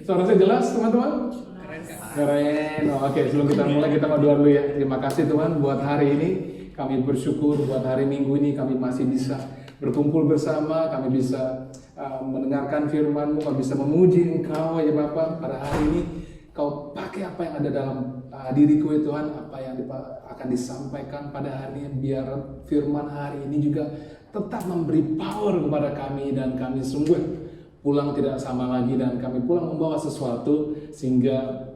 Suara saya jelas teman-teman? Keren. Oke, sebelum kita mulai kita berdoa dulu ya. Terima kasih Tuhan buat hari ini. Kami bersyukur buat hari Minggu ini kami masih bisa berkumpul bersama, kami bisa mendengarkan firman-Mu, kami bisa memuji Engkau ya Bapa. Pada hari ini Kau pakai apa yang ada dalam diriku ya Tuhan, apa yang akan disampaikan pada hari ini, biar firman hari ini juga tetap memberi power kepada kami dan kami sungguh pulang tidak sama lagi dan kami pulang membawa sesuatu sehingga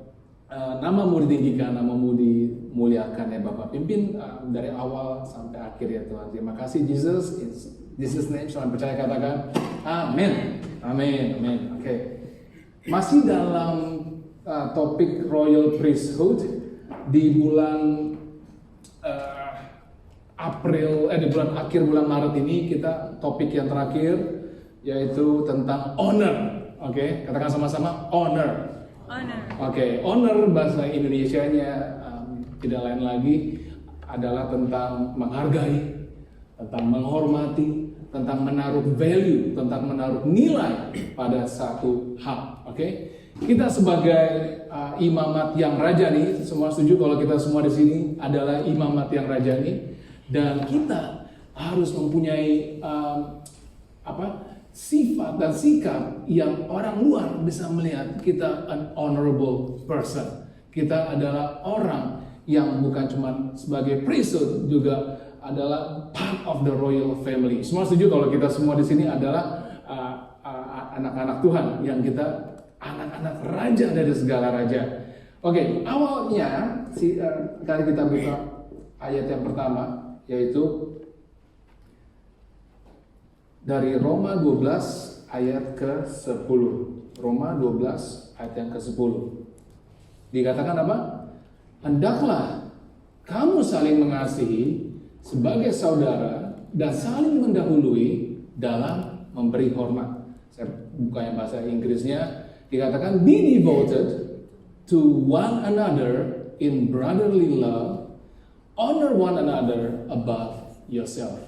nama-Mu ditinggikan, nama-Mu dimuliakan ya Bapak. Pimpin dari awal sampai akhir ya Tuhan. Terima kasih Jesus. In Jesus name, selamat percaya katakan amin. Amin. Amin. Oke. Masih dalam topik Royal Priesthood di bulan di bulan akhir bulan Maret ini kita topik yang terakhir yaitu tentang honor. Oke, katakan sama-sama honor. Oke, honor bahasa Indonesianya tidak lain lagi adalah tentang menghargai, tentang menghormati, tentang menaruh value, tentang menaruh nilai pada satu hal. Oke, kita sebagai imamat yang rajani, semua setuju kalau kita semua di sini adalah imamat yang rajani, dan kita harus mempunyai sifat dan sikap yang orang luar bisa melihat kita an honorable person. Kita adalah orang yang bukan cuma sebagai priesthood, juga adalah part of the royal family. Semua setuju kalau kita semua di sini adalah anak-anak Tuhan, yang kita anak-anak raja dari segala raja. Oke, awalnya kali kita buka ayat yang pertama, yaitu dari Roma 12 ayat ke-10. Roma 12 ayat yang ke-10. Dikatakan apa? Hendaklah kamu saling mengasihi sebagai saudara dan saling mendahului dalam memberi hormat. Saya buka yang bahasa Inggrisnya. Dikatakan be devoted to one another in brotherly love. Honor one another above yourself.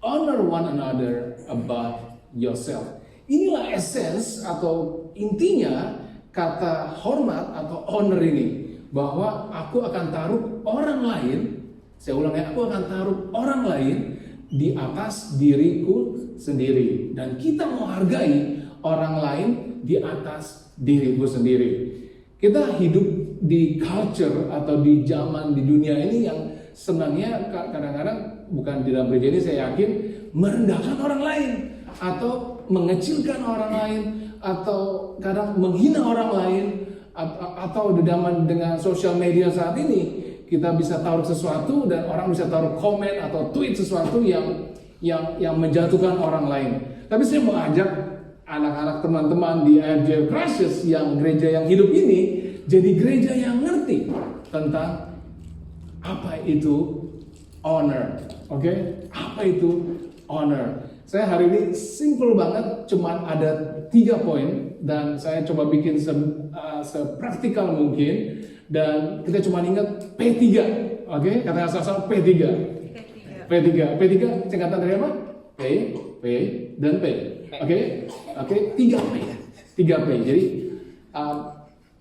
Honor one another above yourself. Inilah essence atau intinya kata hormat atau honor ini. Bahwa aku akan taruh orang lain, saya ulang ya, aku akan taruh orang lain di atas diriku sendiri. Dan kita menghargai orang lain di atas diriku sendiri. Kita hidup di culture atau di zaman di dunia ini yang senangnya kadang-kadang, bukan di dalam gereja ini saya yakin, merendahkan orang lain atau mengecilkan orang lain atau kadang menghina orang lain, atau di zaman dengan sosial media saat ini kita bisa taruh sesuatu dan orang bisa taruh komen atau tweet sesuatu yang menjatuhkan orang lain. Tapi saya mau ajak anak-anak teman-teman di AFJ Crisis yang gereja yang hidup ini jadi gereja yang ngerti tentang apa itu honor. Oke? Apa itu honor? Saya hari ini simple banget, cuman ada 3 poin dan saya coba bikin sepraktikal mungkin, dan kita cuma ingat P3. Oke? Katakan sama-sama P3. P3 singkatan dari apa? P, dan P. Oke? 3P. Jadi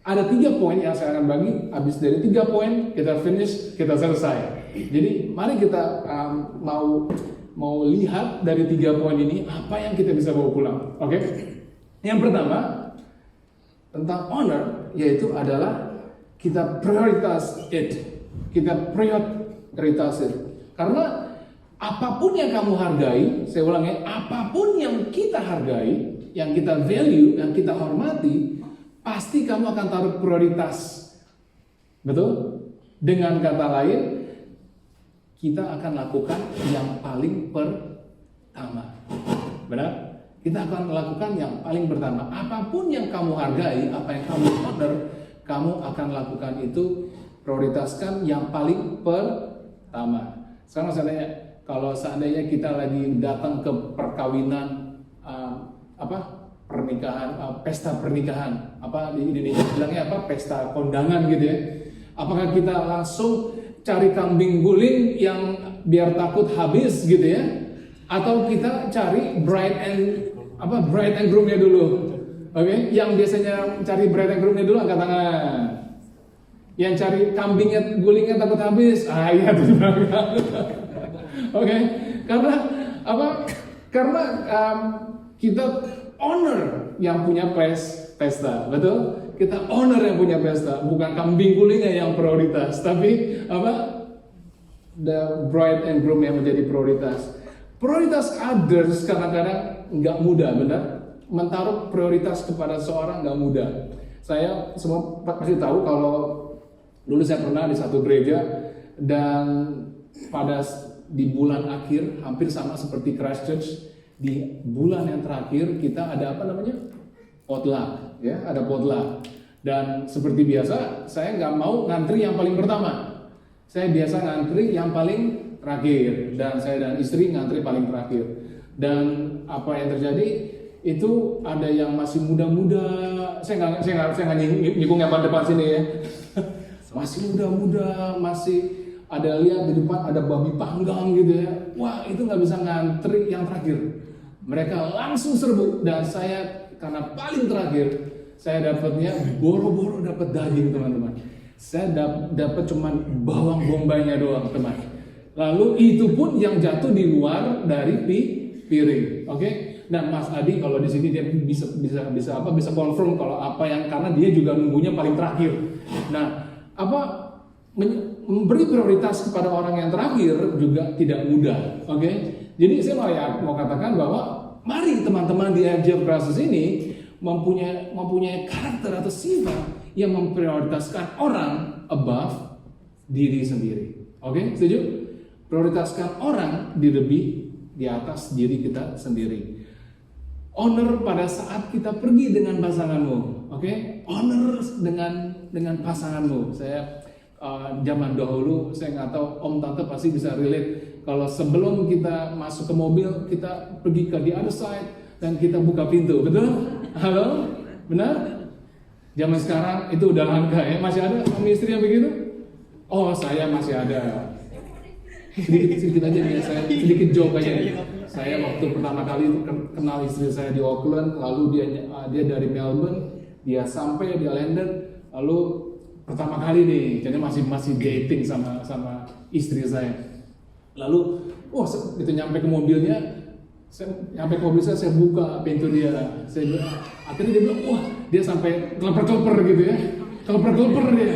ada 3 poin yang saya akan bagi. Habis dari 3 poin kita finish, kita selesai. Jadi mari kita mau lihat dari 3 poin ini apa yang kita bisa bawa pulang. Oke? Yang pertama tentang honor, yaitu adalah kita prioritas it. Kita prioritas it. Karena apapun yang kamu hargai, saya ulang ya, apapun yang kita hargai, yang kita value, yang kita hormati, pasti kamu akan taruh prioritas. Betul? Dengan kata lain, kita akan lakukan yang paling pertama. Benar? Kita akan melakukan yang paling pertama. Apapun yang kamu hargai, apa yang kamu honor, kamu akan lakukan itu, prioritaskan yang paling pertama. Sekarang kalau seandainya kita lagi datang ke perkawinan, pernikahan, pesta pernikahan, di Indonesia bilangnya pesta kondangan gitu ya. Apakah kita langsung cari kambing guling yang biar takut habis gitu ya? Atau kita cari bride and groom-nya dulu? Oke, yang biasanya cari bride and groom-nya dulu angkat tangan. Yang cari kambingnya, gulingnya takut habis, iya tuh. Oke, karena apa? Karena kita honor yang punya pesta, betul? Kita honor yang punya pesta, bukan kambing gulingnya yang prioritas, tapi apa? The bride and groom yang menjadi prioritas. Prioritas others kadang-kadang nggak mudah, benar? Menaruh prioritas kepada seorang nggak mudah. Saya semua pasti tahu kalau dulu saya pernah di satu gereja dan di bulan akhir hampir sama seperti Christchurch, di bulan yang terakhir kita ada apa namanya? Potluck, ya, ada potluck. Dan seperti biasa saya nggak mau ngantri yang paling pertama. Saya biasa ngantri yang paling terakhir dan saya dan istri ngantri paling terakhir. Dan apa yang terjadi itu ada yang masih muda-muda. Saya nggak nyinggung yang depan sini ya. Masih muda-muda, masih ada lihat di depan ada babi panggang gitu ya. Wah, itu nggak bisa ngantri yang terakhir. Mereka langsung serbu dan saya karena paling terakhir saya dapatnya boro-boro dapat daging, teman-teman. Saya dapat cuman bawang bombaynya doang, teman. Lalu itu pun yang jatuh di luar dari piring, oke? Nah, Mas Adi kalau di sini dia bisa confirm kalau apa yang karena dia juga nunggunya paling terakhir. Nah, memberi prioritas kepada orang yang terakhir juga tidak mudah, oke? Jadi saya mau katakan bahwa mari teman-teman di FGF Crisis ini mempunyai karakter atau sifat yang memprioritaskan orang above diri sendiri. Oke, setuju? Prioritaskan orang di atas diri kita sendiri. Honor pada saat kita pergi dengan pasanganmu. Oke? Honor dengan pasanganmu. Saya zaman dahulu saya nggak tahu om tante pasti bisa relate. Kalau sebelum kita masuk ke mobil kita pergi ke the other side dan kita buka pintu, betul? Halo? Benar? Zaman sekarang itu udah langka ya. Masih ada suami istri yang begitu? Oh, saya masih ada. Sedikit aja nih, saya sedikit joke aja nih. Saya waktu pertama kali kenal istri saya di Auckland, lalu dia dari Melbourne, dia sampai di London, lalu pertama kali nih, jadi masih dating sama istri saya. Lalu, itu nyampe ke mobilnya, saya buka pintu dia, akhirnya dia bilang, wah, dia sampai keleper gitu ya, keleper dia.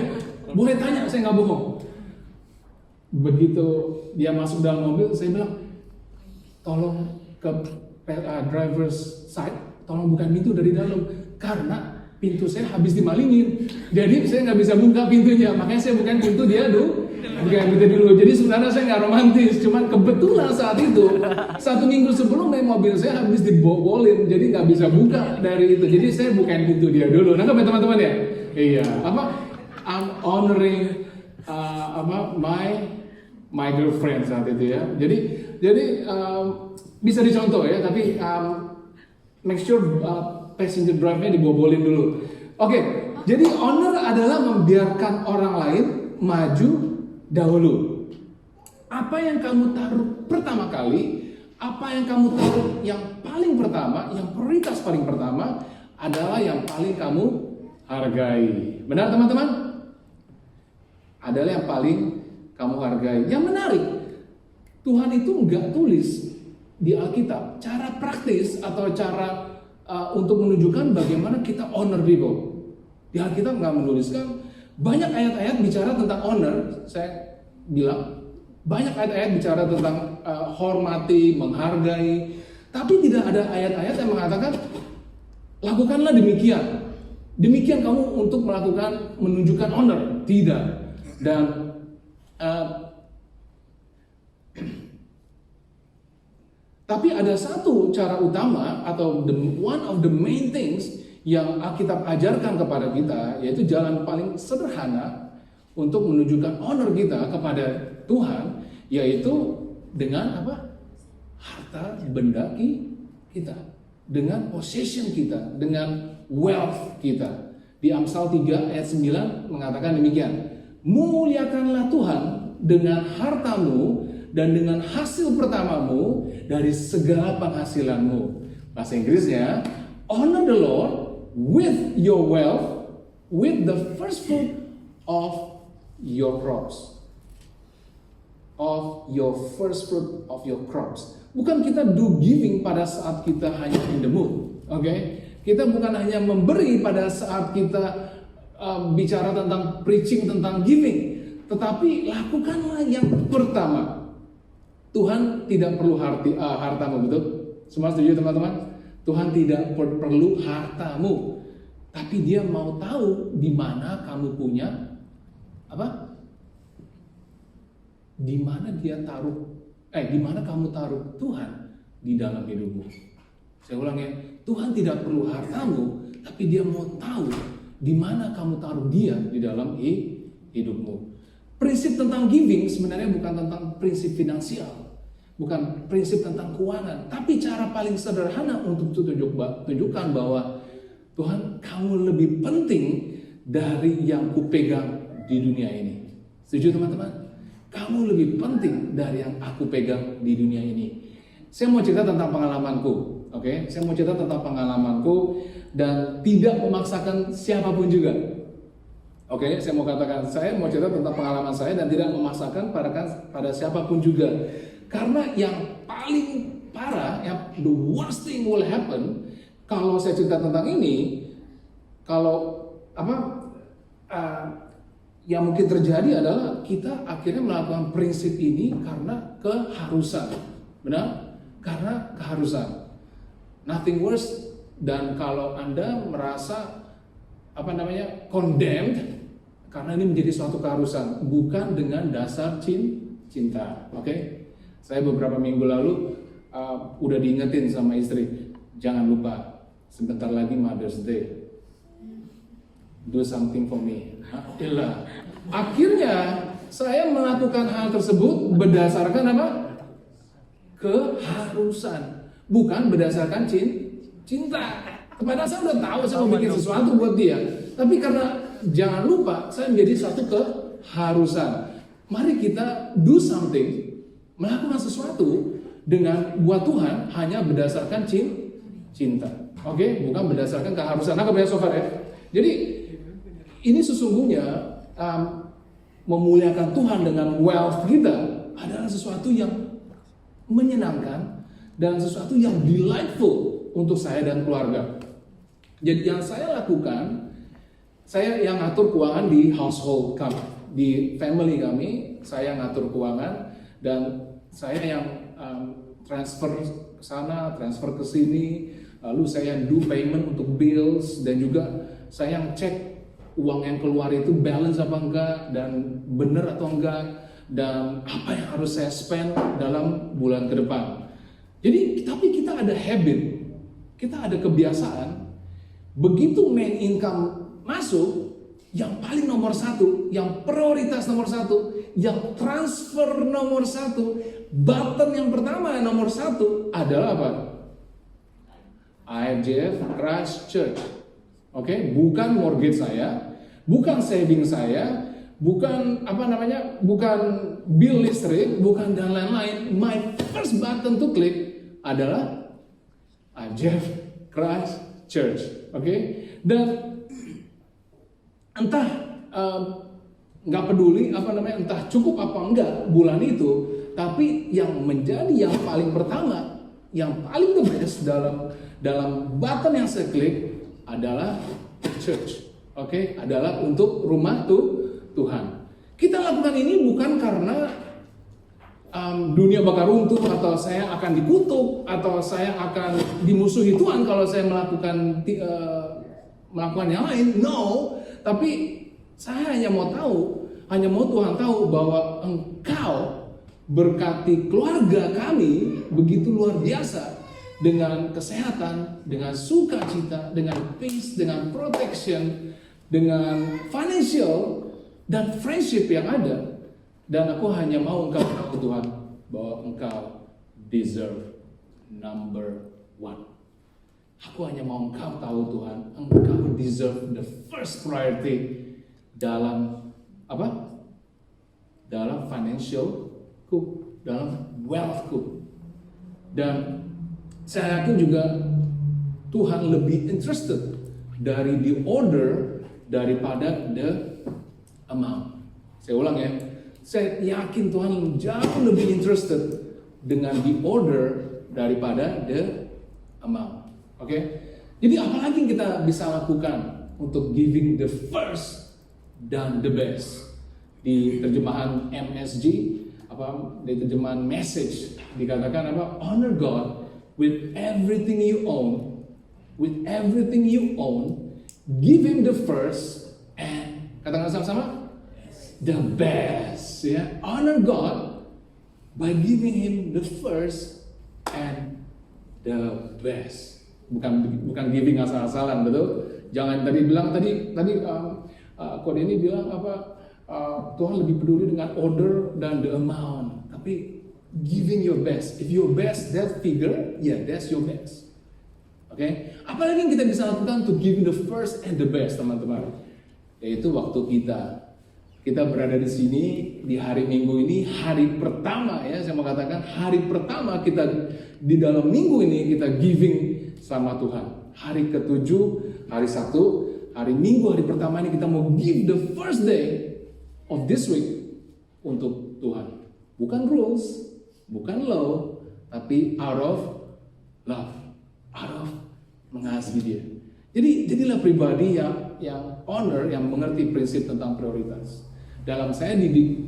Boleh tanya, saya nggak bohong. Begitu dia masuk dalam mobil, saya bilang, tolong ke driver's side, tolong buka pintu dari dalam, karena pintu saya habis dimalingin, jadi saya nggak bisa buka pintunya, makanya saya bukain pintu dia dulu. Jadi sebenarnya saya nggak romantis, cuman kebetulan saat itu 1 minggu sebelum naik mobil saya habis dibobolin, jadi nggak bisa buka dari itu. Jadi saya bukain pintu dia dulu. Nangkep ya teman-teman ya? Iya. I'm honoring my girlfriend saat itu ya. Jadi bisa dicontoh ya, tapi make sure passenger drive-nya dibobolin dulu. Oke, jadi honor adalah membiarkan orang lain maju dahulu. Apa yang kamu taruh pertama kali, apa yang kamu taruh yang paling pertama, yang prioritas paling pertama adalah yang paling kamu hargai. Benar teman-teman? Adalah yang paling kamu hargai. Yang menarik, Tuhan itu nggak tulis di Alkitab cara praktis atau cara untuk menunjukkan bagaimana kita honor people. Di Alkitab nggak menuliskan. Banyak ayat-ayat bicara tentang honor, saya bilang banyak ayat-ayat bicara tentang hormati, menghargai, tapi tidak ada ayat-ayat yang mengatakan lakukanlah demikian. Demikian kamu untuk menunjukkan honor, tidak. Dan tapi ada satu cara utama atau one of the main things yang Alkitab ajarkan kepada kita, yaitu jalan paling sederhana untuk menunjukkan honor kita kepada Tuhan, yaitu dengan apa? Harta benda kita, dengan possession kita, dengan wealth kita. Di Amsal 3 ayat 9 mengatakan demikian, muliakanlah Tuhan dengan hartamu dan dengan hasil pertamamu dari segala penghasilanmu. Bahasa Inggrisnya, honor the Lord with your wealth, with the first fruit of your crops. Of your first fruit of your crops. Bukan kita do giving pada saat kita hanya in the mood. Okay? Kita bukan hanya memberi pada saat kita bicara tentang preaching, tentang giving. Tetapi lakukanlah yang pertama. Tuhan tidak perlu hartamu, betul? Semua setuju teman-teman? Tuhan tidak perlu hartamu, tapi Dia mau tahu di mana kamu punya apa? Di mana di mana kamu taruh Tuhan di dalam hidupmu. Saya ulang ya, Tuhan tidak perlu hartamu, tapi Dia mau tahu di mana kamu taruh Dia di dalam hidupmu. Prinsip tentang giving sebenarnya bukan tentang prinsip finansial. Bukan prinsip tentang keuangan, tapi cara paling sederhana untuk tunjukkan bahwa Tuhan, kamu lebih penting dari yang kupegang di dunia ini. Setuju teman-teman? Kamu lebih penting dari yang aku pegang di dunia ini. Saya mau cerita tentang pengalamanku, oke? Saya mau cerita tentang pengalamanku dan tidak memaksakan siapapun juga. Oke, saya mau katakan, saya mau cerita tentang pengalaman saya dan tidak memaksakan pada siapapun juga. Karena yang paling parah, the worst thing will happen kalau saya cerita tentang ini, yang mungkin terjadi adalah kita akhirnya melakukan prinsip ini karena keharusan, benar? Karena keharusan. Nothing worse dan kalau Anda merasa condemned karena ini menjadi suatu keharusan, bukan dengan dasar cinta, oke? Saya beberapa minggu lalu udah diingetin sama istri, jangan lupa sebentar lagi Mother's Day, do something for me. Akhirnya saya melakukan hal tersebut berdasarkan apa? Keharusan, bukan berdasarkan cinta. Kepada saya udah tahu saya mau bikin sesuatu buat dia, tapi karena jangan lupa saya menjadi suatu keharusan. Mari kita do something. Melakukan sesuatu dengan buat Tuhan hanya berdasarkan cinta, oke? Bukan berdasarkan keharusan. Nah, kebanyakan so far ya. Jadi ini sesungguhnya memuliakan Tuhan dengan wealth kita adalah sesuatu yang menyenangkan dan sesuatu yang delightful untuk saya dan keluarga. Jadi yang saya lakukan, saya yang ngatur keuangan di household kami, di family kami, saya ngatur keuangan. Dan saya yang transfer ke sana, transfer ke sini, lalu saya yang do payment untuk bills, dan juga saya yang cek uang yang keluar itu balance apa enggak, dan benar atau enggak, dan apa yang harus saya spend dalam bulan ke depan. Jadi, tapi kita ada habit, kita ada kebiasaan, begitu main income masuk, yang paling nomor satu, yang prioritas nomor satu, yang transfer nomor satu, button yang pertama nomor satu adalah apa? IFJF Christ Church. Oke, bukan mortgage saya, bukan saving saya, bukan bukan bill listrik, bukan dan lain-lain. My first button to click adalah IFJF Christ Church. Oke, dan entah nggak peduli entah cukup apa enggak bulan itu, tapi yang menjadi yang paling pertama, yang paling the best dalam button yang saya klik adalah church, oke? Adalah untuk rumah Tuhan. Kita lakukan ini bukan karena dunia bakal runtuh, atau saya akan dikutuk, atau saya akan dimusuhi Tuhan kalau saya melakukan yang lain. No. Tapi saya hanya mau Tuhan tahu bahwa Engkau berkati keluarga kami begitu luar biasa, dengan kesehatan, dengan sukacita, dengan peace, dengan protection, dengan financial dan friendship yang ada. Dan aku hanya mau Engkau tahu Tuhan bahwa Engkau deserve number one. Aku hanya mau Engkau tahu Tuhan, Engkau deserve the first priority dalam apa? Dalam financialku, dalam wealthku. Dan saya yakin juga Tuhan lebih interested dari the order daripada the amount. Saya ulang ya. Saya yakin Tuhan jauh lebih interested dengan the order daripada the amount. Oke? Jadi apalagi yang kita bisa lakukan untuk giving the first dan the best? Di terjemahan MSG, di terjemahan message dikatakan honor God with everything you own, give Him the first and katakan sama-sama the best. Ya, honor God by giving Him the first and the best. Bukan giving asal-asalan, betul? Jangan tadi Kode ini bilang Tuhan lebih peduli dengan order dan the amount, tapi giving your best. If your best that figure, that's your best. Oke? Apalagi yang kita bisa lakukan untuk giving the first and the best, teman-teman? Yaitu waktu kita berada di sini di hari Minggu ini, hari pertama ya, saya mau katakan hari pertama kita di dalam minggu ini kita giving sama Tuhan. Hari ke-7, hari Sabtu, hari Minggu, hari pertama ini kita mau give the first day of this week untuk Tuhan. Bukan rules, bukan law, tapi out of love, out of mengasihi Dia. Jadi jadilah pribadi yang honor, yang mengerti prinsip tentang prioritas. Dalam saya didik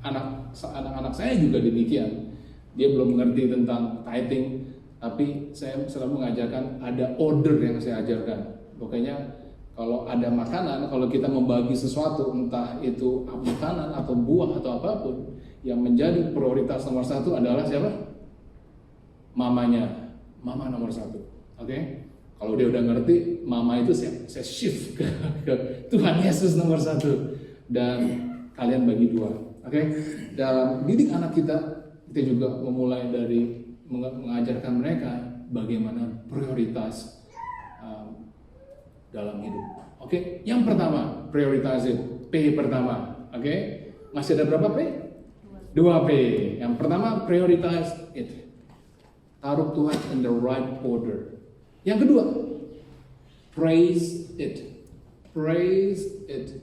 anak-anak saya juga demikian. Dia belum mengerti tentang tithing, tapi saya selalu mengajarkan ada order yang saya ajarkan. Pokoknya kalau ada makanan, kalau kita membagi sesuatu, entah itu makanan atau buah atau apapun, yang menjadi prioritas nomor satu adalah siapa? Mamanya, mama nomor satu. Oke? Kalau dia udah ngerti, mama itu saya shift ke Tuhan Yesus nomor satu, dan kalian bagi dua. Oke? Dalam didik anak kita juga memulai dari mengajarkan mereka bagaimana prioritas dalam hidup. Oke? Yang pertama, prioritize. P pertama. Oke? Masih ada berapa P? 2 P. Yang pertama, prioritize it. Taruh Tuhan in the right order. Yang kedua, praise it. Praise it.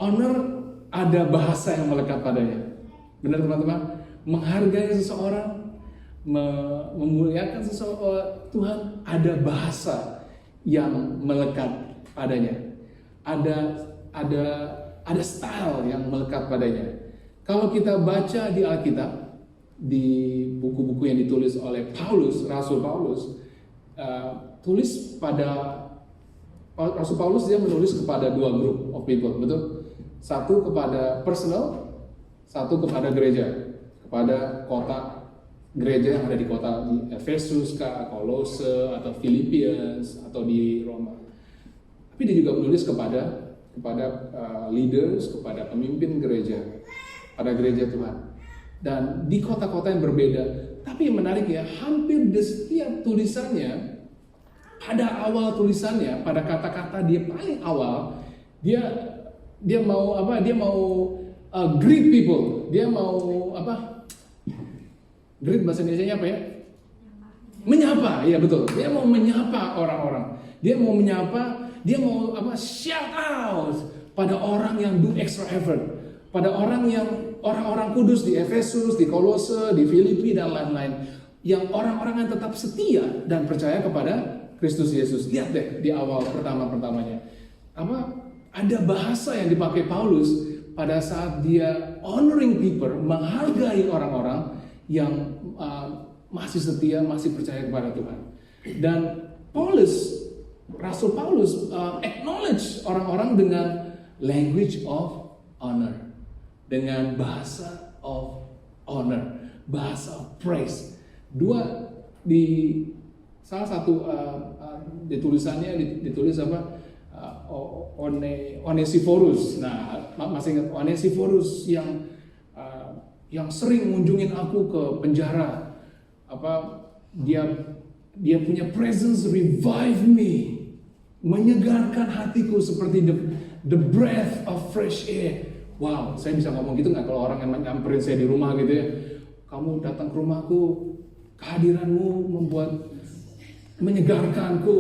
Honor ada bahasa yang melekat padanya. Benar teman-teman? Menghargai seseorang, memuliakan seseorang, Tuhan ada bahasa yang melekat padanya. Ada style yang melekat padanya. Kalau kita baca di Alkitab, di buku-buku yang ditulis oleh Paulus, Rasul Paulus, Rasul Paulus dia menulis kepada 2 group of people, betul? Satu kepada personal, satu kepada gereja, kepada kota gereja yang ada di kota di Efesus, Kolose, atau Philippians, atau di Roma. Tapi dia juga menulis kepada leaders, kepada pemimpin gereja, pada gereja Tuhan. Dan di kota-kota yang berbeda. Tapi yang menarik ya, hampir di setiap tulisannya, pada awal tulisannya, pada kata-kata dia paling awal, dia mau greet people. Dia mau greet bahasa Indonesianya apa ya? Menyapa, iya betul. Dia mau menyapa orang-orang. Dia mau shout out pada orang yang do extra effort, pada orang-orang kudus di Efesus, di Kolose, di Filipi dan lain-lain, yang orang-orang yang tetap setia dan percaya kepada Kristus Yesus. Lihat deh di awal pertamanya. Ada bahasa yang dipakai Paulus pada saat dia honoring people, menghargai orang-orang yang masih setia, masih percaya kepada Tuhan. Dan Rasul Paulus acknowledge orang-orang dengan language of honor, dengan bahasa of honor, bahasa of praise. Di salah satu di tulisannya ditulis Onesiphorus. Nah, masih ingat Onesiphorus yang sering ngunjungin aku ke penjara. Dia punya presence revive me, menyegarkan hatiku seperti the breath of fresh air. Wow, saya bisa ngomong gitu nggak kalau orang yang nyamperin saya di rumah gitu ya? Kamu datang ke rumahku, kehadiranmu menyegarkanku.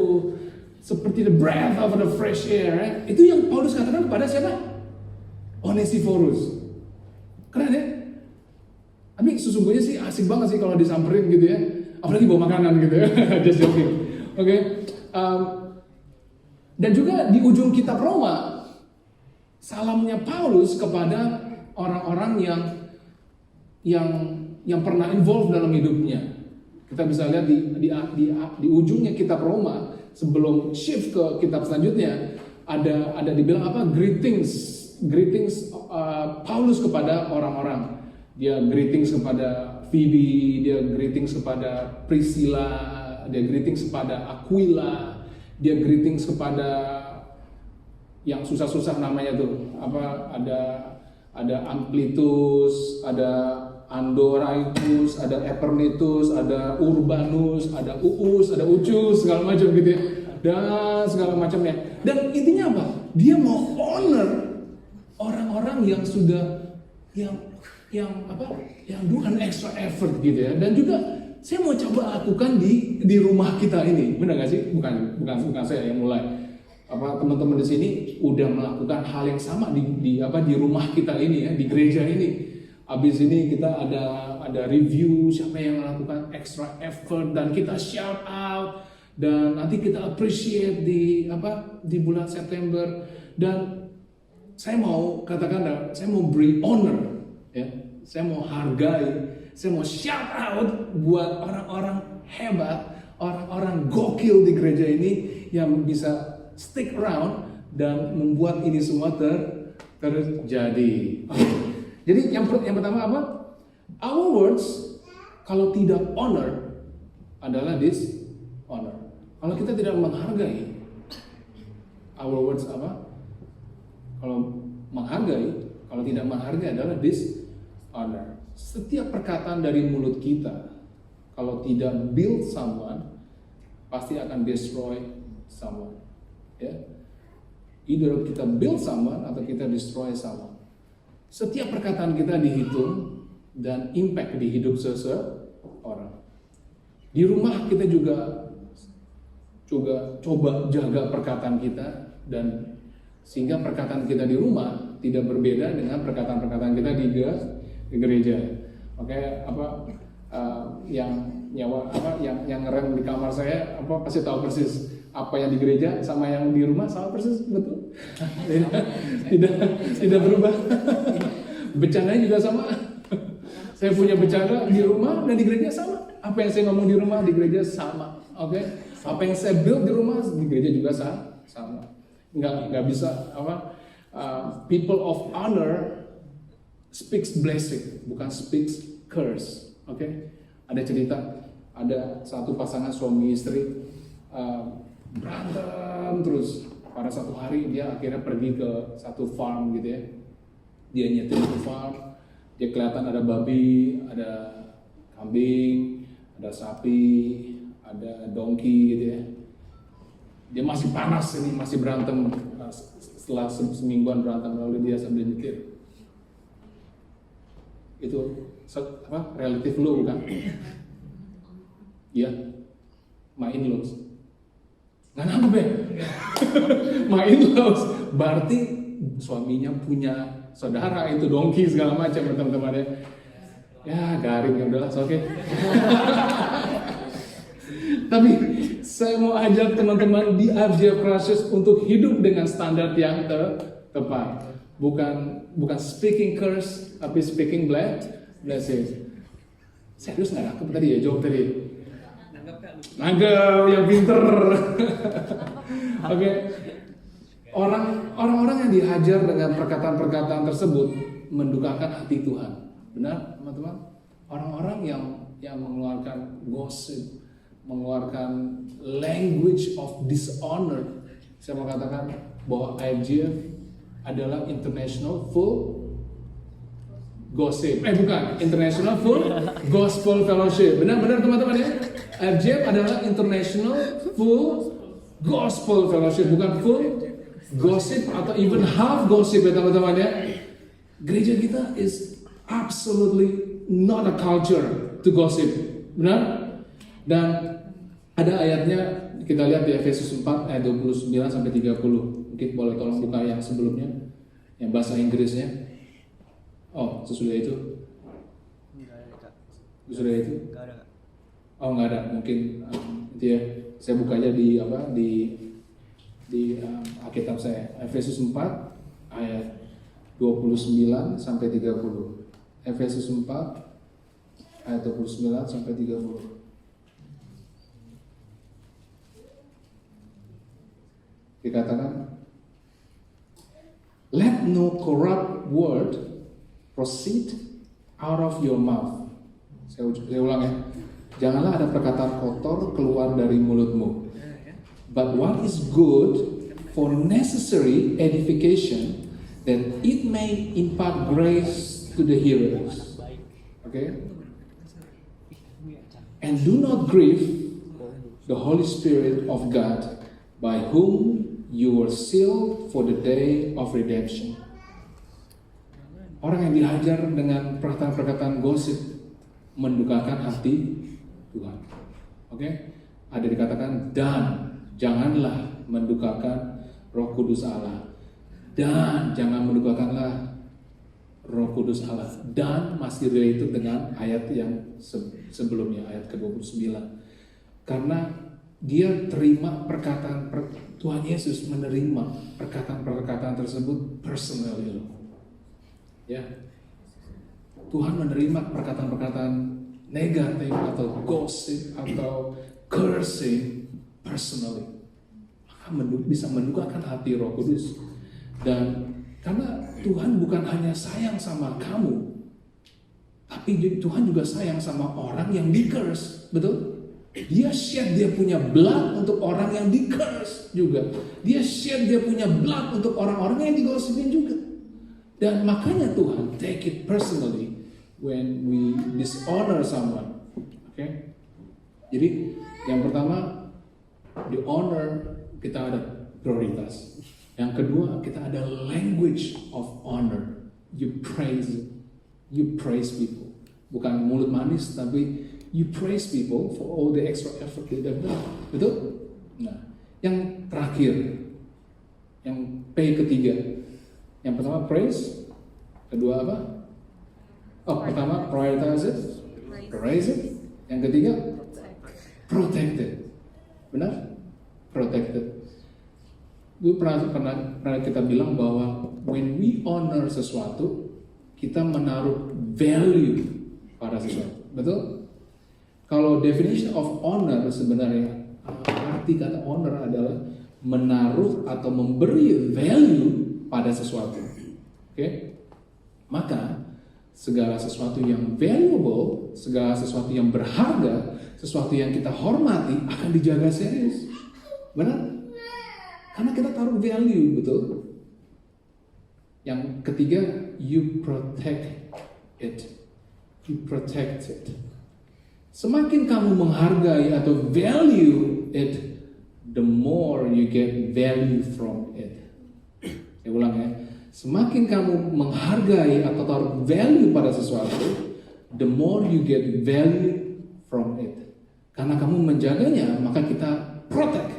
seperti the breath of the fresh air. Itu yang Paulus katakan kepada siapa? Onesiphorus. Keren ya? Tapi sesungguhnya sih asik banget sih kalau disamperin gitu ya. Apalagi bawa makanan gitu ya. Just joking. Oke. Dan juga di ujung kitab Roma, salamnya Paulus kepada orang-orang yang pernah involved dalam hidupnya. Kita bisa lihat di ujungnya kitab Roma, sebelum shift ke kitab selanjutnya, ada dibilang apa? Greetings Paulus kepada orang-orang. Dia greetings kepada Phoebe, dia greetings kepada Priscilla, dia greetings kepada Aquila, dia greetings kepada yang susah-susah namanya tuh, apa, ada Amplitus, ada Andoraitus, ada Epernitus, ada Urbanus, ada Uus, ada Ucus, segala macam gitu ya, dan segala macamnya. Dan intinya apa? Dia mau honor orang-orang yang sudah yang do an extra effort gitu ya. Dan juga saya mau coba lakukan di rumah kita ini, benar nggak sih? Bukan saya yang mulai. Teman-teman di sini udah melakukan hal yang sama di rumah kita ini ya, di gereja ini. Habis ini kita ada review siapa yang melakukan extra effort dan kita shout out, dan nanti kita appreciate di bulan September. Dan saya mau katakan, saya mau beri honor ya, saya mau hargai, saya mau shout out buat orang-orang hebat, orang-orang gokil di gereja ini yang bisa stick around dan membuat ini semua terjadi. Jadi yang pertama apa? Our words kalau tidak honor adalah dishonor. Kalau kita tidak menghargai, our words apa? Kalau menghargai, kalau tidak menghargai adalah dishonor. Setiap perkataan dari mulut kita, kalau tidak build someone, pasti akan destroy someone. Ya, either kita build someone atau kita destroy someone. Setiap perkataan kita dihitung dan impact di hidup seseorang. Di rumah kita juga coba jaga perkataan kita, dan sehingga perkataan kita di rumah tidak berbeda dengan perkataan-perkataan kita di gereja. Makanya yang ngerem di kamar saya pasti tahu persis apa yang di gereja sama yang di rumah sama persis, betul. tidak berubah. Bercandanya juga sama. Saya punya bercanda di rumah dan di gereja sama. Apa yang saya ngomong di rumah di gereja sama. Oke? Apa yang saya build di rumah di gereja juga sama. Nggak bisa people of honor speaks blessing, bukan speaks curse. Oke? Ada cerita, ada satu pasangan suami istri berantem terus. Pada satu hari dia akhirnya pergi ke satu farm gitu ya. Dia nyetir ke farm, dia kelihatan ada babi, ada kambing, ada sapi, ada donkey gitu ya. Dia masih panas ini, masih berantem. Setelah semingguan berantem, lalu dia sambil nyetir. Itu relatif lu kan? Iya, my in-laws. Nggak nangkep ya? My in-laws. Berarti suaminya punya saudara itu donkey segala macam, teman-teman ya. Ya garing, ya udahlah, oke. Tapi saya mau ajak teman-teman di RJ Precious untuk hidup dengan standar yang tepat. Bukan speaking curse, tapi speaking blessing. Serius nggak nangkep tadi ya, jawab tadi? Nangkep, yang pinter. Oke. Orang-orang yang dihajar dengan perkataan-perkataan tersebut mendukakan hati Tuhan. Benar, teman-teman? Orang-orang yang mengeluarkan gosip, mengeluarkan language of dishonor. Saya mau katakan bahwa IGF adalah international full gossip. Bukan, international full gospel fellowship. Benar teman-teman ya? IGF adalah international full gospel fellowship, bukan full gossip atau even half gossip ya teman-teman ya. Gereja kita is absolutely not a culture to gossip. Benar? Dan ada ayatnya Kita lihat di Efesus 4 ayat 29 sampai 30. Mungkin boleh tolong buka yang sebelumnya, yang bahasa Inggrisnya. Oh, sesudah itu? Sesudah itu? Enggak ada. Oh, nggak ada. Mungkin itu ya. Saya buka aja di Alkitab saya. Efesus 4 ayat 29 sampai 30. Efesus 4 ayat 29 sampai 30. Dikatakan, let no corrupt word proceed out of your mouth. Saya ulang ya. Janganlah ada perkataan kotor keluar dari mulutmu. But what is good for necessary edification, that it may impart grace to the hearers. Okay? And do not grieve the Holy Spirit of God, by whom you were sealed for the day of redemption. Orang yang dihajar dengan perkataan-perkataan gosip mendukakan hati Tuhan. Oke? Ada dikatakan, dan janganlah mendukakan Roh Kudus Allah. Dan jangan mendukakanlah Roh Kudus Allah. Dan masih related dengan ayat yang sebelumnya, ayat ke-29. Karena dia terima perkataan Tuhan Yesus menerima perkataan-perkataan tersebut personally. Ya. Tuhan menerima perkataan-perkataan negatif atau gosip atau cursing personally. Maka bisa mendukakan hati Roh Kudus. Dan karena Tuhan bukan hanya sayang sama kamu, tapi Tuhan juga sayang sama orang yang di-curse, betul? Dia shed dia punya blood untuk orang yang di-curse juga. Dia shed dia punya blood untuk orang-orang yang digosipin juga. Dan makanya Tuhan take it personally when we dishonor someone. Okay? Jadi yang pertama, di honor kita ada prioritas. Yang kedua, kita ada language of honor. You praise people. Bukan mulut manis, tapi you praise people for all the extra effort they have done. Betul? Nah, yang terakhir, yang P ketiga. Yang pertama praise, kedua apa? Oh, pertama prioritize it, praise it. Yang ketiga protected. Benar? Protected. Itu pernah kita bilang bahwa when we honor sesuatu, kita menaruh value pada sesuatu. Betul? Kalau definition of honor sebenarnya, arti kata honor adalah menaruh atau memberi value pada sesuatu. Oke? Maka segala sesuatu yang valuable, segala sesuatu yang berharga, sesuatu yang kita hormati akan dijaga serius. Benar? Karena kita taruh value, betul? Yang ketiga, you protect it. You protect it. Semakin kamu menghargai atau value it, the more you get value from it. Saya ulang ya. Semakin kamu menghargai atau taruh value pada sesuatu, the more you get value from it. Karena kamu menjaganya, maka kita protect.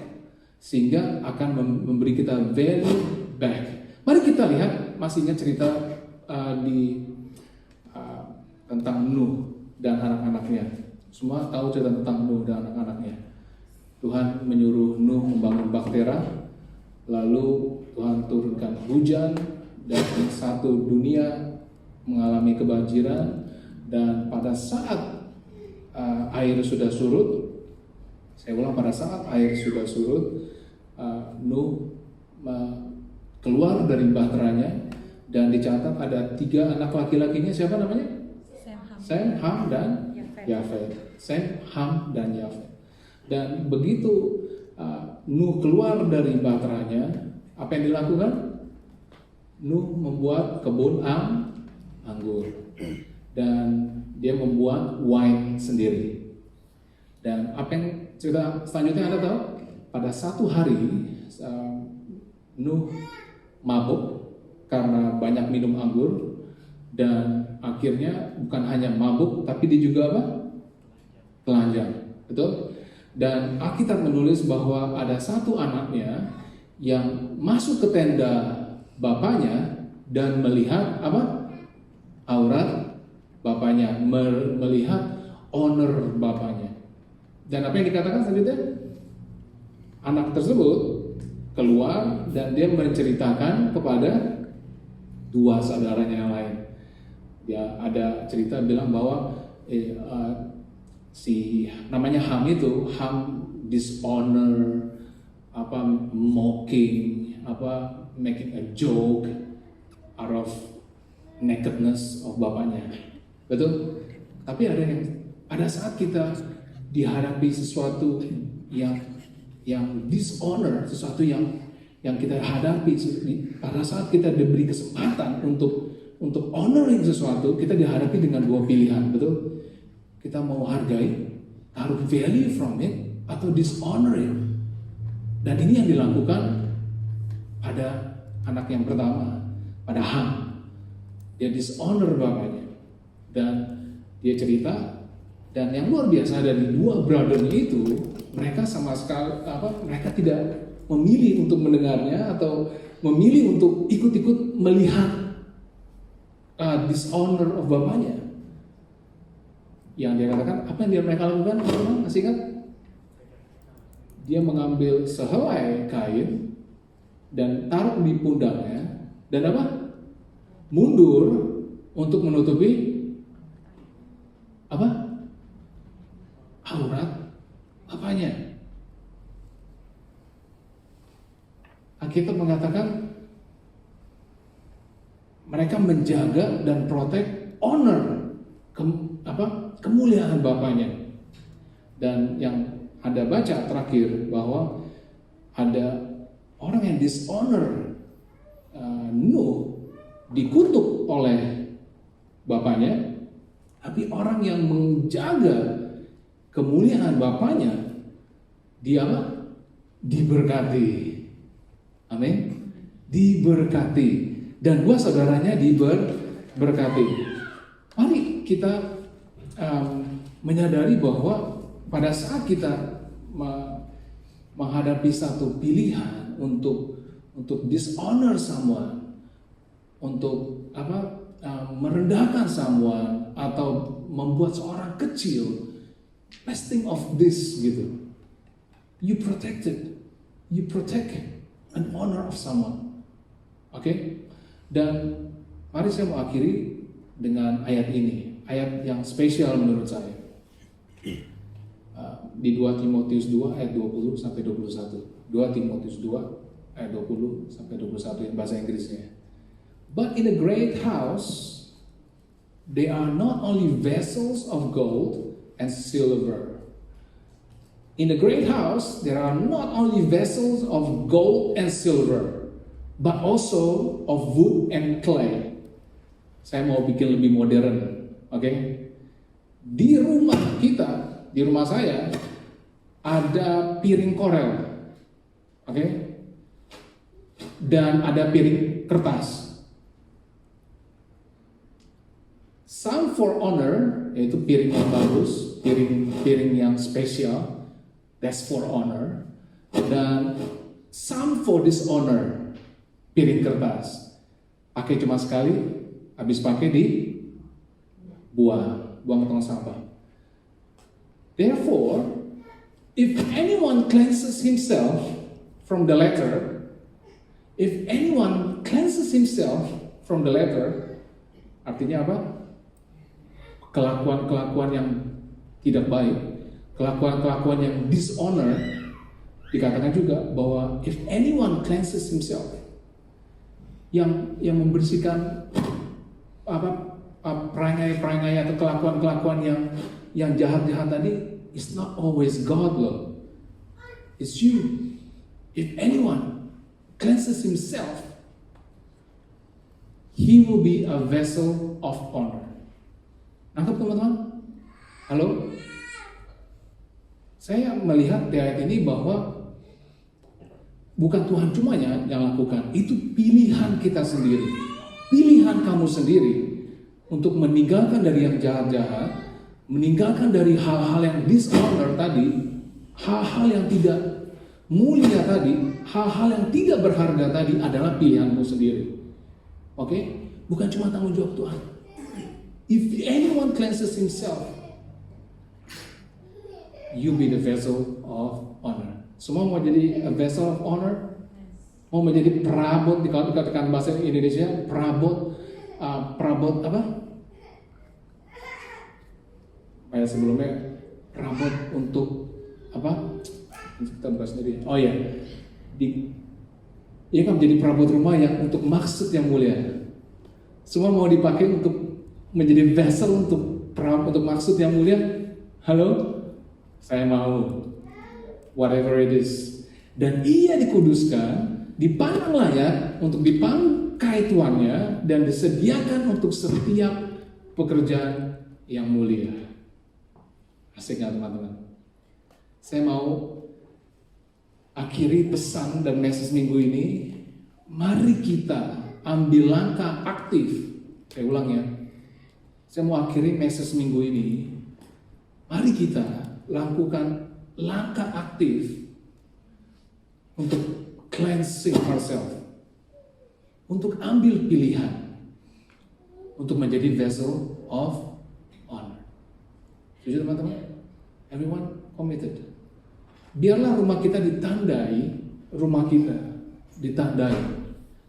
Sehingga akan memberi kita value back. Mari kita lihat, masih ingat cerita tentang Nuh dan anak-anaknya. Semua tahu cerita tentang Nuh dan anak-anaknya. Tuhan menyuruh Nuh membangun bahtera, lalu Tuhan turunkan hujan, dan satu dunia mengalami kebanjiran. Dan pada saat air sudah surut, saya ulang, pada saat air sudah surut, Nuh keluar dari bahteranya, dan dicatat ada 3 anak laki-lakinya. Siapa namanya? Sem, Ham, dan Yafet. Sem, Ham, dan Yafet. Dan begitu Nuh keluar dari bahteranya, apa yang dilakukan? Nuh membuat kebun anggur, dan dia membuat wine sendiri. Dan apa yang cerita selanjutnya Anda tahu? Pada satu hari Nuh mabuk karena banyak minum anggur, dan akhirnya bukan hanya mabuk, tapi dia juga apa? Telanjang, betul? Dan Alkitab menulis bahwa ada satu anaknya yang masuk ke tenda bapaknya dan melihat apa? Aurat bapaknya, melihat honor bapaknya. Dan apa yang dikatakan selanjutnya? Anak tersebut keluar dan dia menceritakan kepada dua saudaranya yang lain. Dia ada cerita bilang bahwa si namanya Ham itu, Ham dishonor, mocking, making a joke out of nakedness of bapaknya. Betul? Tapi ada saat kita dihadapi sesuatu yang dishonor, sesuatu yang kita hadapi, pada saat kita diberi kesempatan untuk honoring sesuatu, kita dihadapi dengan dua pilihan, betul? Kita mau hargai, taruh value from it, atau dishonor it. Dan ini yang dilakukan pada anak yang pertama, pada Ham. Dia dishonor bapaknya, dan dia cerita, dan yang luar biasa dari dua brother-nya itu, mereka sama sekali mereka tidak memilih untuk mendengarnya atau memilih untuk ikut-ikut melihat dishonor of bapaknya. Yang dia katakan, apa yang mereka lakukan? Teman-teman masih ingat? Dia mengambil sehelai kain dan taruh di pundaknya dan apa? Mundur untuk menutupi apa? Aurat bapaknya. Alkitab mengatakan mereka menjaga dan protek honor kemuliaan bapaknya. Dan yang Anda baca terakhir bahwa ada orang yang dishonor Nuh dikutuk oleh bapaknya, tapi orang yang menjaga kemuliaan bapaknya dia diberkati. Amin. Diberkati, dan dua saudaranya diberkati. Mari kita menyadari bahwa pada saat kita menghadapi satu pilihan untuk dishonor someone, untuk merendahkan someone atau membuat seorang kecil, let's think of this gitu. You protect an honor of someone. Oke? Dan mari saya mau akhiri dengan ayat ini, ayat yang spesial menurut saya. Di 2 Timotius 2 ayat 20 sampai 21. 2 Timotius 2 ayat 20 sampai 21 yang bahasa Inggrisnya. But in a great house they are not only vessels of gold and silver. In a great house there are not only vessels of gold and silver, but also of wood and clay. Saya mau bikin lebih modern, oke? Di rumah kita, di rumah saya ada piring korel, oke? Dan ada piring kertas. Some for honor, yaitu piring yang bagus, piring yang spesial, that's for honor. Dan some for dishonor, piring kertas, pakai cuma sekali, habis pakai buang ke tong sampah. Therefore, if anyone cleanses himself from the latter, artinya apa? Kelakuan-kelakuan yang tidak baik, kelakuan-kelakuan yang dishonor, dikatakan juga bahwa if anyone cleanses himself, yang membersihkan perangai-perangai atau kelakuan-kelakuan yang jahat-jahat tadi, it's not always God loh, it's you. If anyone cleanses himself, he will be a vessel of honor. Nangkep teman-teman? Halo? Saya melihat di ayat ini bahwa bukan Tuhan cuma yang lakukan, itu pilihan kita sendiri, pilihan kamu sendiri untuk meninggalkan dari yang jahat-jahat, meninggalkan dari hal-hal yang dishonor tadi, hal-hal yang tidak mulia tadi, hal-hal yang tidak berharga tadi adalah pilihanmu sendiri. Oke? Bukan cuma tanggung jawab Tuhan. If anyone cleanses himself, you be the vessel of honor. Semua mau jadi a vessel of honor? Mau menjadi perabot, kalau dikatakan bahasa Indonesia, perabot apa? Kayak sebelumnya, perabot untuk apa? Kita bahas sendiri. Oh ya, ini kan menjadi perabot rumah yang untuk maksud yang mulia. Semua mau dipakai untuk menjadi vessel untuk maksud yang mulia. Halo? Saya mau. Whatever it is. Dan ia dikuduskan, dipandang layak untuk dipangkai tuannya dan disediakan untuk setiap pekerjaan yang mulia. Asik nggak teman-teman? Saya mau akhiri pesan dan message minggu ini. Mari kita ambil langkah aktif. Saya ulang ya. Saya mau akhiri message minggu ini. Mari kita lakukan langkah aktif untuk cleansing ourselves, untuk ambil pilihan untuk menjadi vessel of honor. Setuju teman-teman? Everyone committed. Biarlah rumah kita ditandai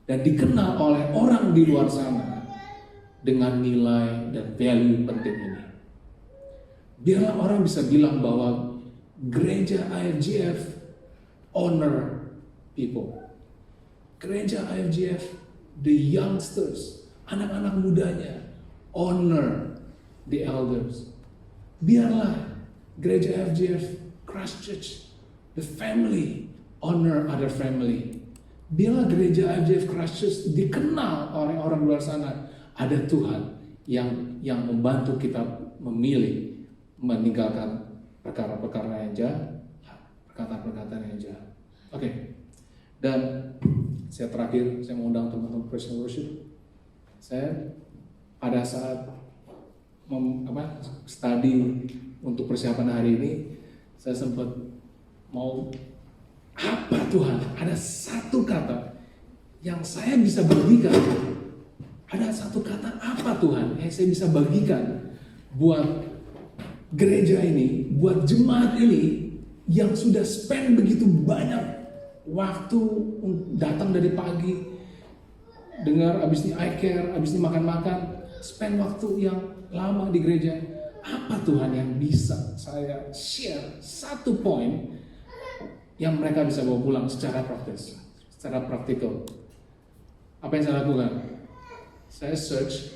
dan dikenal oleh orang di luar sana dengan nilai dan value penting ini. Biarlah orang bisa bilang bahwa gereja IFGF honor people. Gereja IFGF, the youngsters, anak-anak mudanya, honor the elders. Biarlah gereja IFGF, Christchurch, the family, honor other family. Biarlah gereja IFGF Christchurch dikenal oleh orang luar sana. Ada Tuhan yang membantu kita memilih, meninggalkan perkara-perkara yang jahat, perkataan-perkataan yang jahat. Oke. Dan saya mau undang teman-teman praise and worship. Saya pada saat study untuk persiapan hari ini, saya sempat mau apa Tuhan? Ada satu kata yang saya bisa bagikan. Ada satu kata apa Tuhan yang saya bisa bagikan buat gereja ini, buat jemaat ini yang sudah spend begitu banyak waktu datang dari pagi, dengar abis ini I care, abis ini makan-makan, spend waktu yang lama di gereja. Apa Tuhan yang bisa saya share satu poin yang mereka bisa bawa pulang secara praktis, secara praktikal? Apa yang saya lakukan? Saya search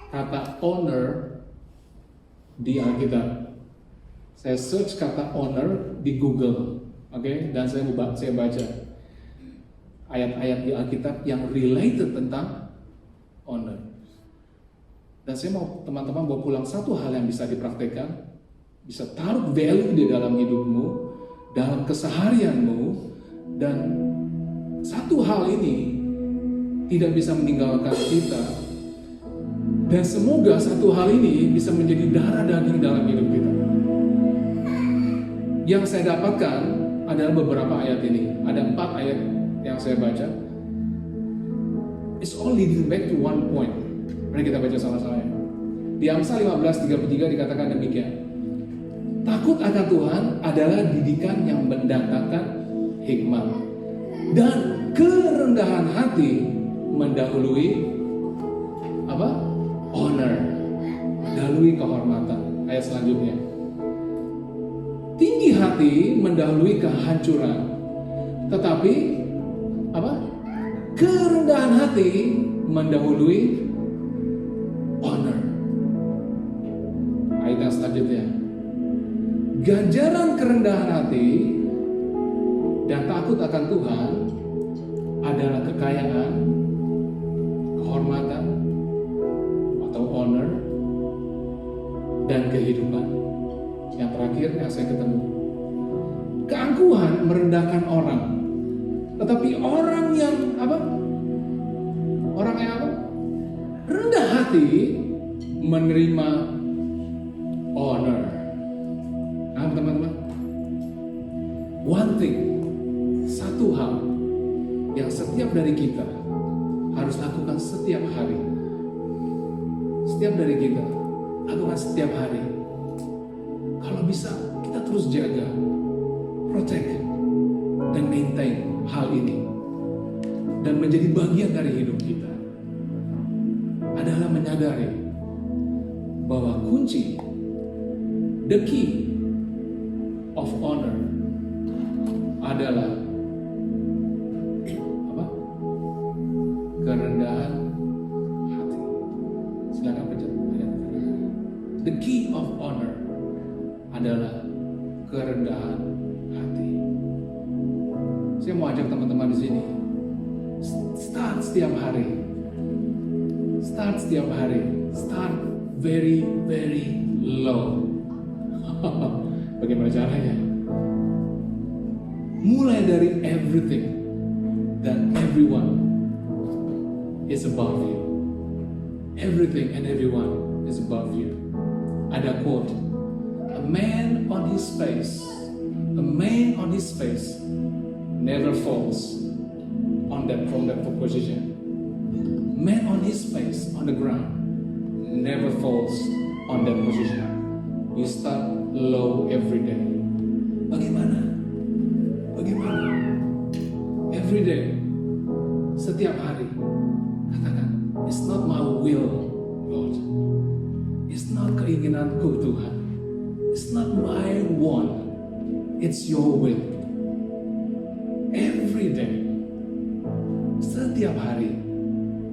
kata honor di Alkitab. Saya search kata honor di Google, oke? Dan saya baca ayat-ayat di Alkitab yang related tentang honor. Dan saya mau teman-teman bawa pulang satu hal yang bisa dipraktekkan, bisa taruh value di dalam hidupmu, dalam keseharianmu, dan satu hal ini tidak bisa meninggalkan kita. Dan semoga satu hal ini bisa menjadi darah daging dalam hidup kita. Yang saya dapatkan adalah beberapa ayat ini. Ada 4 ayat yang saya baca. It's all leading back to one point. Mari kita baca sama-sama. Di Amsal 15:33 dikatakan demikian. Takut akan Tuhan adalah didikan yang mendatangkan hikmat, dan kerendahan hati mendahului apa? Honor, mendahului kehormatan. Ayat selanjutnya. Tinggi hati mendahului kehancuran, tetapi apa? Kerendahan hati mendahului honor. Ayat yang selanjutnya. Ganjaran kerendahan hati dan takut akan Tuhan adalah kekayaan, kehormatan atau honor, dan kehidupan. Yang terakhir yang saya ketemu, keangkuhan merendahkan orang, tetapi orang yang apa? Orang yang apa? Rendah hati menerima honor. Nah, teman-teman, yang setiap dari kita harus lakukan setiap hari. Setiap dari kita lakukan setiap hari. Kalau bisa kita terus jaga, protect, dan maintain hal ini. Dan menjadi bagian dari hidup kita adalah menyadari bahwa kunci, the key of honor adalah apa? Kerendahan hati. Silakan pencet. The key of honor adalah kerendahan hati. Saya mau ajak teman-teman di sini, start setiap hari. Start setiap hari. Start very, very low. Bagaimana caranya? Mulai dari everything dan everyone is above you. Everything and everyone is above you. Ada quote, a man on his face never falls from that position. Man on his face on the ground never falls on that position. You start low every day. Bagaimana? Every day, setiap hari, katakan, it's not my will, Lord. It's not keinginanku, Tuhan. It's not my want. It's your will. Every day, setiap hari,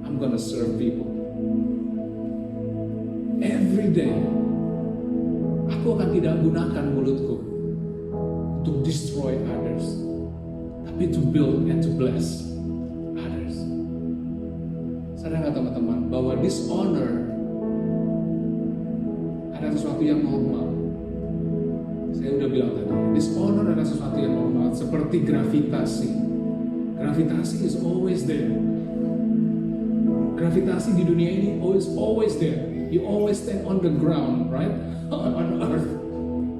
I'm gonna serve people. Every day, aku akan tidak gunakan mulutku to destroy others, tapi to build and to bless others. Sadar nggak teman-teman bahwa dishonor ada sesuatu yang normal. Saya udah bilang tadi, dishonor adalah sesuatu yang normal, seperti gravitasi. Gravitasi is always there. Gravitasi di dunia ini always there. You always stand on the ground, right? On earth.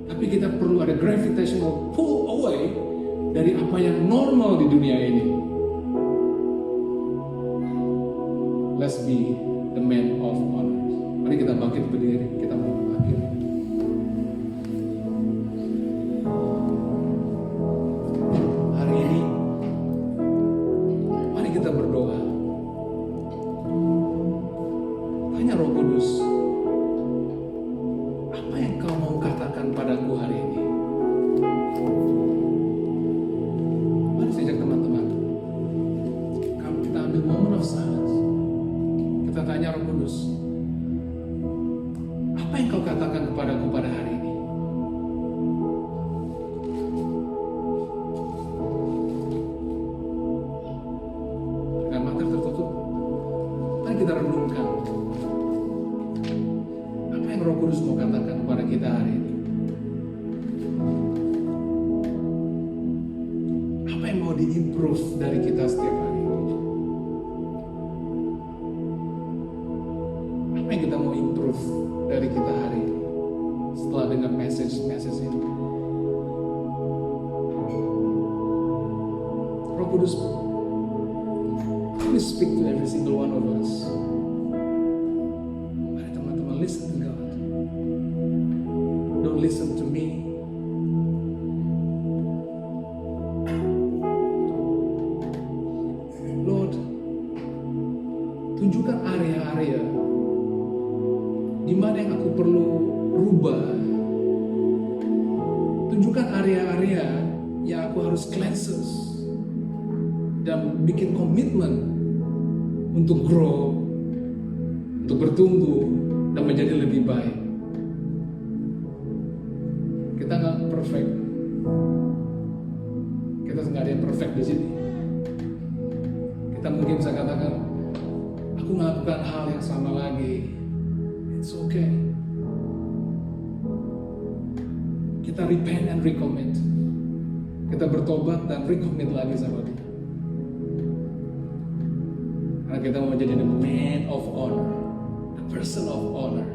Tapi kita perlu ada gravitational pull away dari apa yang normal di dunia ini. Let's be the man of honor. Mari kita bangkit berdiri, kita mau bangkit. Hari ini, mari kita berdoa. Tanya Roh Kudus, apa yang kau mau katakan padaku hari ini? Mari saya ajak teman-teman, kita ambil moment of silence. Kita tanya Roh Kudus, apa yang kau katakan kepadaku pada hari ini? Dengan mata tertutup, mari kita renungkan. Apa yang Roh Kudus mau katakan kepada kita hari ini? Apa yang mau di-improve dari kita setiap hari? Apa yang kita mau improve dari kita hari ini setelah dengar message ini? Roh Kudus, please speak to every single one of us. Mari teman-teman, listen to God. Don't listen to me. Lord, tunjukkan area-area di mana yang aku perlu rubah. Tunjukkan area-area yang aku harus cleanses dan bikin komitmen untuk grow, untuk bertumbuh dan menjadi lebih baik. Kita nggak perfect. Kita nggak ada yang perfect di sini. Kita mungkin bisa katakan, aku melakukan hal yang sama lagi. It's okay. Kita repent and recommit. Kita bertobat dan recommit lagi sama Dia. Karena kita mau menjadi the man of honor, the person of honor.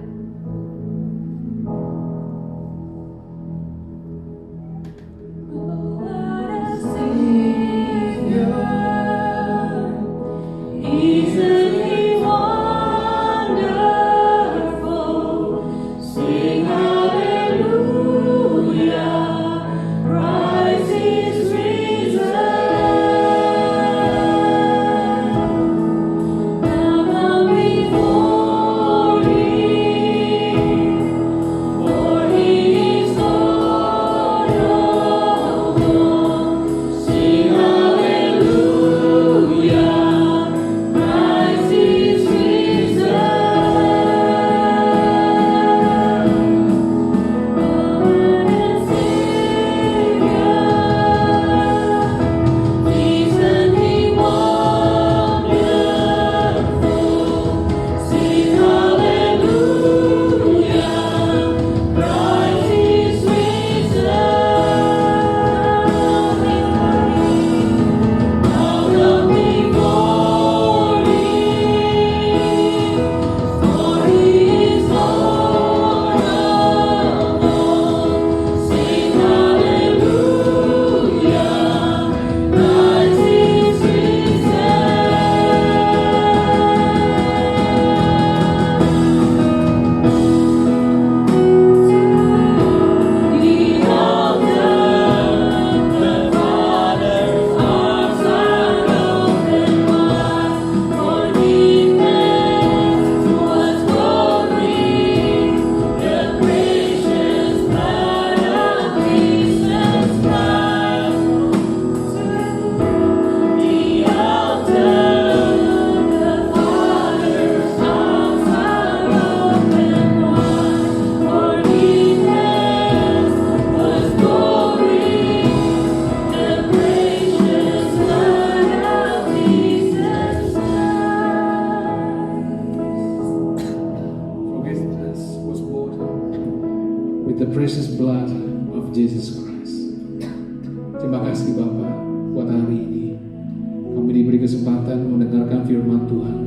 diberi kesempatan mendengarkan firman Tuhan,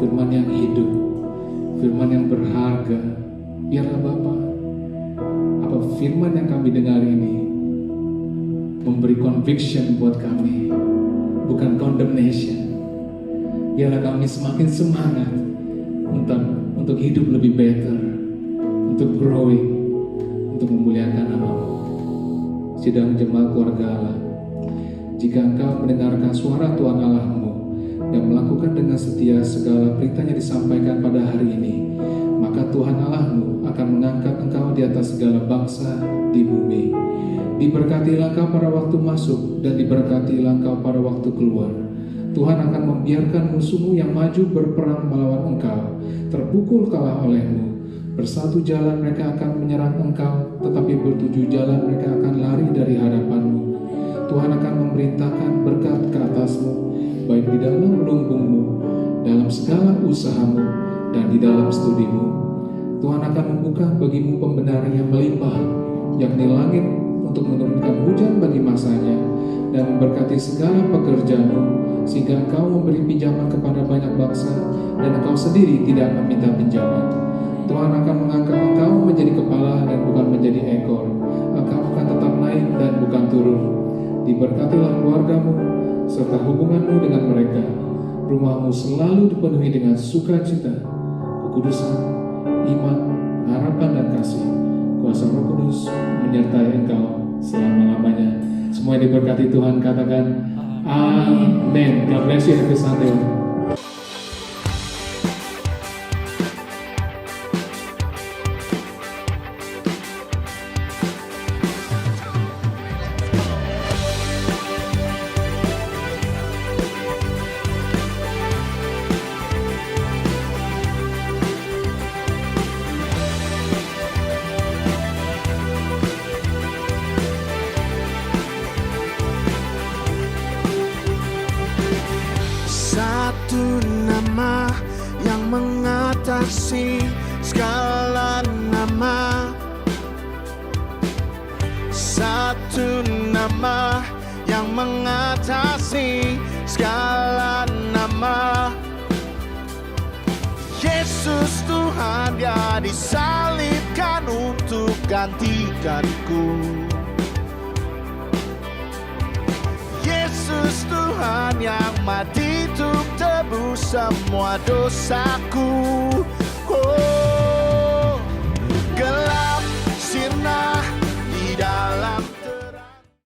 firman yang hidup, firman yang berharga. Biarlah Bapa, apa firman yang kami dengar ini memberi conviction buat kami, bukan condemnation. Biarlah kami semakin semangat untuk hidup lebih better, untuk growing, untuk memuliakan nama-Mu. Sidang jemaat keluarga Allah, jika engkau mendengarkan suara Tuhan Allah-Mu dan melakukan dengan setia segala perintah yang disampaikan pada hari ini, maka Tuhan Allah-Mu akan mengangkat engkau di atas segala bangsa di bumi. Diberkatilah engkau pada waktu masuk dan diberkatilah engkau pada waktu keluar. Tuhan akan membiarkan musuhmu yang maju berperang melawan engkau terpukul kalah olehmu. Bersatu jalan mereka akan menyerang engkau, tetapi bertujuh jalan mereka akan lari dari hadapanmu. Tuhan akan memerintahkan berkat ke atasmu, baik di dalam lumbungmu, dalam segala usahamu, dan di dalam studimu. Tuhan akan membuka bagimu pembenaran yang melimpah, yakni langit untuk menurunkan hujan bagi masanya, dan memberkati segala pekerjaanmu, sehingga engkau memberi pinjaman kepada banyak bangsa, dan engkau sendiri tidak meminta pinjaman. Tuhan akan mengangkat engkau menjadi kepala dan bukan menjadi ekor. Engkau akan tetap naik dan bukan turun. Diberkatilah keluargamu serta hubunganmu dengan mereka. Rumahmu selalu dipenuhi dengan sukacita, kekudusan, iman, harapan dan kasih. Kuasa Roh Kudus menyertai engkau selama-lamanya. Semua yang diberkati Tuhan katakan amin. God bless you. Happy Sunday. Satu nama yang mengatasi segala nama. Satu nama yang mengatasi segala nama. Yesus Tuhan, Dia disalibkan untuk gantikanku. Yesus Tuhan yang mati untuk tebus semua dosaku.